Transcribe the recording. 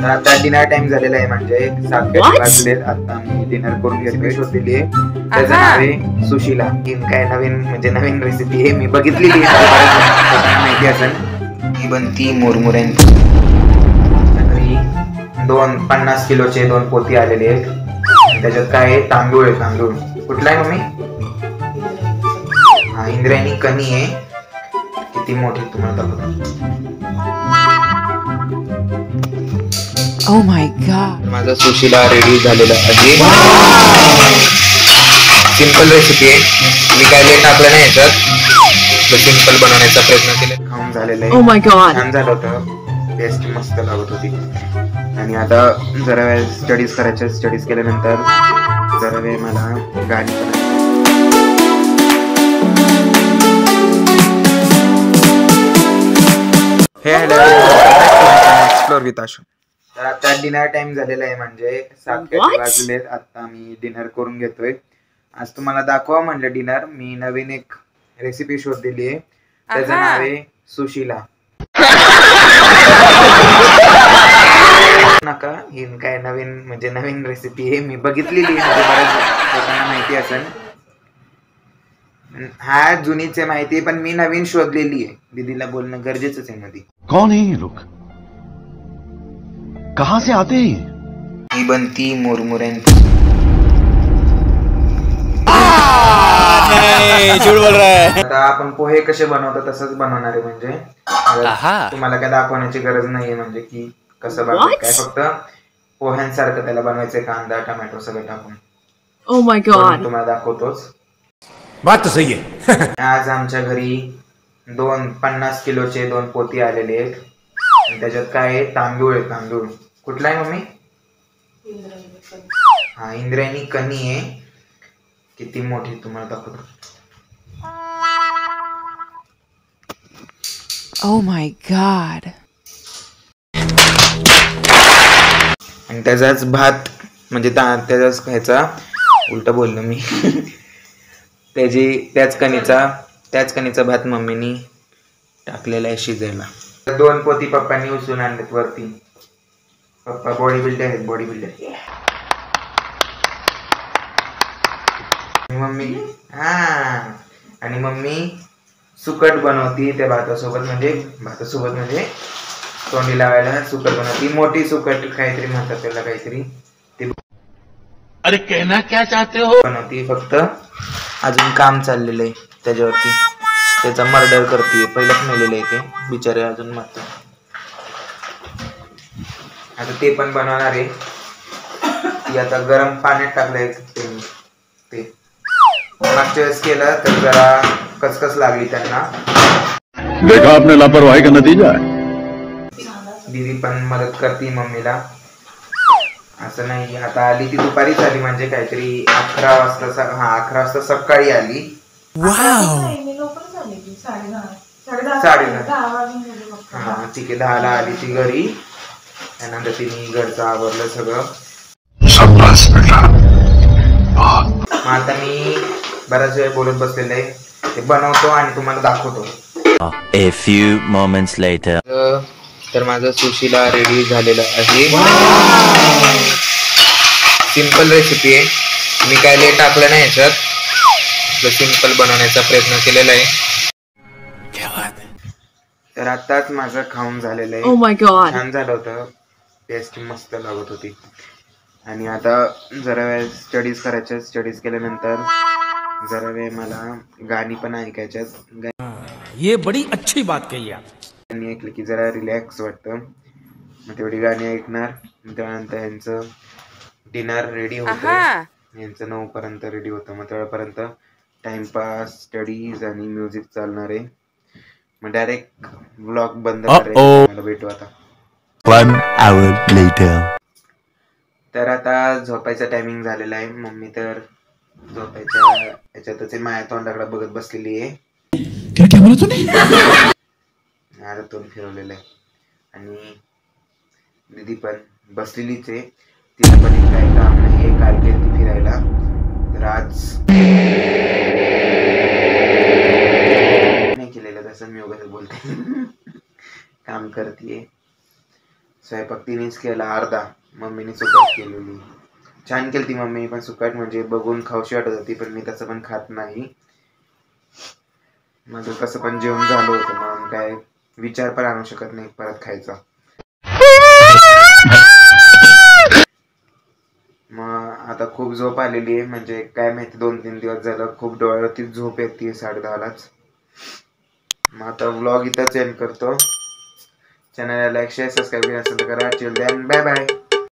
तर आता dinner time झालेला आहे, म्हणजे 7 वाजलेत. आता मी डिनर करून घेतोय. शोधलेली आहे, त्याचं नाव आहे सुशीला. ही काय नवीन म्हणजे नवीन रेसिपी आहे, मी बघितलेली आहे, माहिती असेल. ही बनती मुरमुऱ्यांची. दोन 50 किलोचे 2 पोती आलेले आहेत. त्याच्यात काय आहे, तांदूळ आहे. तांदूळ कुठला आहे मम्मी? हा, इंद्रायणी कणी आहे. किती मोठी तुम्हाला दाखवतो. Oh my god. माझा सुशीला रेडी झालेला आहे. सिंपल रेसिपी आहे, मी काय लेट टाकलं नाही याच्यात. सिंपल बनवण्याचा प्रयत्न केला. खाऊन झालेलं आहे. Oh my god. छान झालं होतं, टेस्ट मस्त लागत होती. आणि आता जरा वेळ स्टडीज करायच्या. स्टडीज केल्यानंतर जरा वेळ मला गाणी करायची. हे हॅलो, एक्सप्लोर विथ आशू. तर आता डिनर टाइम झालेला आहे, म्हणजे 7 वाजलेत. आता मी डिनर करून घेतोय. आज तुम्हाला दाखवा म्हणलं डिनर. मी नवीन एक रेसिपी शोधलेली आहे, त्याचं नाव आहे सुशीला. नका, ही काय नवीन म्हणजे नवीन रेसिपी आहे, मी बघितलेली आहे, म्हणजे बऱ्याच लोकांना माहिती असेल. हा जुनीच आहे माहिती, पण मी नवीन शोधलेली आहे. दीदीला बोलणं गरजेचंच आहे मध्ये. कौन है ये लोग, कहां से आते हैं? ही बनती मुरमुऱ्यांची. झूठ बोल रहा है. आता आपण पोहे कसे बनवतो तसंच बनवणार आहे, म्हणजे तुम्हाला काय दाखवण्याची गरज नाहीये, म्हणजे की कसं बनवतात काय. फक्त पोह्यांसारखं त्याला बनवायचं, कांदा टोमॅटो सगळं टाकून. Oh my god. तुम्हाला दाखवतोच. बात तो सही है. आज आमच्या घरी 50 किलोचे 2 पोती आलेले आहेत. आणि त्याच्यात काय आहे, तांदूळ आहे. तांदूळ कुठला आहे मम्मी? हा, इंद्रायणी कणी आहे. किती मोठी तुम्हाला दाखवतो. Oh my god. आणि त्याचाच भात, म्हणजे त्याचाच खायचा, उलट बोललो मी. त्याच कणीचा भात मम्मीनी टाकलेला आहे शिजायला. 2 पोती पप्पांनी उचलून आणलेत वरती. पप्पा बॉडी बिल्डर आहेत, बॉडी बिल्डर. मम्मी आणि मम्मी सुकट बनवती त्या भातासोबत, म्हणजे तोंडी लावायला सुकट बनवती. मोठी सुकट काहीतरी म्हणतात त्याला, काहीतरी ते. अरे कहना क्या चाहते हो? बनवती. फक्त अजून काम चाललेलं आहे त्याच्यावरती. त्याचा मर्डर करते. पहिलंच मेलेलं आहे ते बिचारे, अजून मरत. आता ते पण बनवणार आहे. ती आता गरम पाण्यात टाकलंय ते. मागच्या वेळेस केलं तर जरा कचकच लागली त्यांना. देखा आपने लापरवाही का नतीजा है. दीदी पण मदत करते मम्मीला, असं नाही. आता आली ती दुपारीच आली, म्हणजे काहीतरी 11 वाजता. 11 वाजता सकाळी आली. हा ठीक आहे, 10ला आली ती घरी. त्यानंतर तिने घरचं आवरलं सगळं. आता मी बराच वेळ बोलत बसलेलं आहे, ते बनवतो आणि तुम्हाला दाखवतो. A few moments later. तर माझं सुशीला रेडी झालेलं आहे. सिंपल रेसिपी आहे, मी काय लेट टाकलं नाही याच्यात. सिंपल बनवण्याचा प्रयत्न केलेला आहे. तर आताच माझं खाऊन झालेलं आहे. Oh my god. छान झालं होतं, टेस्ट मस्त लागत होती. आणि आता जरा वेळ स्टडीज करायच्या. स्टडीज केल्यानंतर जरा वेळ मला गाणी पण ऐकायच्यात. ये बड़ी अच्छी बात कही आप. गाणी ऐकली की जरा रिलॅक्स वाटतं, मग तेवढी गाणी ऐकणार. त्यानंतर यांचं डिनर रेडी होतं. यांचं 9 पर्यंत रेडी होतं, मग तेवढ्यापर्यंत टाइमपास, स्टडीज आणि म्युझिक चालणार आहे. मग डायरेक्ट व्लॉग बंद करायला भेटू आता. 1 hour later. तर आता झोपायचा टायमिंग झालेला आहे. मम्मी तर झोपायच्या याच्यातच माया तोंडाकडे बघत बसलेली आहे. आता तोंड फिरवलेलं आहे. आणि दीदी पण बसलेलीच आहे. तिला पण काय काम नाही आहे. काल गेली फिरायला, तर आज नाही केलेलं. तसं मी वगैरे बोलते. काम करते. स्वयंपाक तिनेच केला अर्धा, मम्मीने सुकट केलेली. छान केली ती मम्मी पण सुकट, म्हणजे बघून खाऊशी वाटत होती पण मी तसं पण खात नाही. माझं तसं पण जेवण झालं होतं म्हणून काय विचार पण आणू शकत नाही परत खायचा. मग आता खूप झोप आलेली आहे, म्हणजे काय माहिती 2-3 दिवस झालं खूप डोळ्यावरती झोप येते 10:30लाच. मग आता व्लॉग इथंच एंड करतो. चॅनलला लाईक शेअर सबस्क्राईब केलं असेल तर करा. Till then bye bye.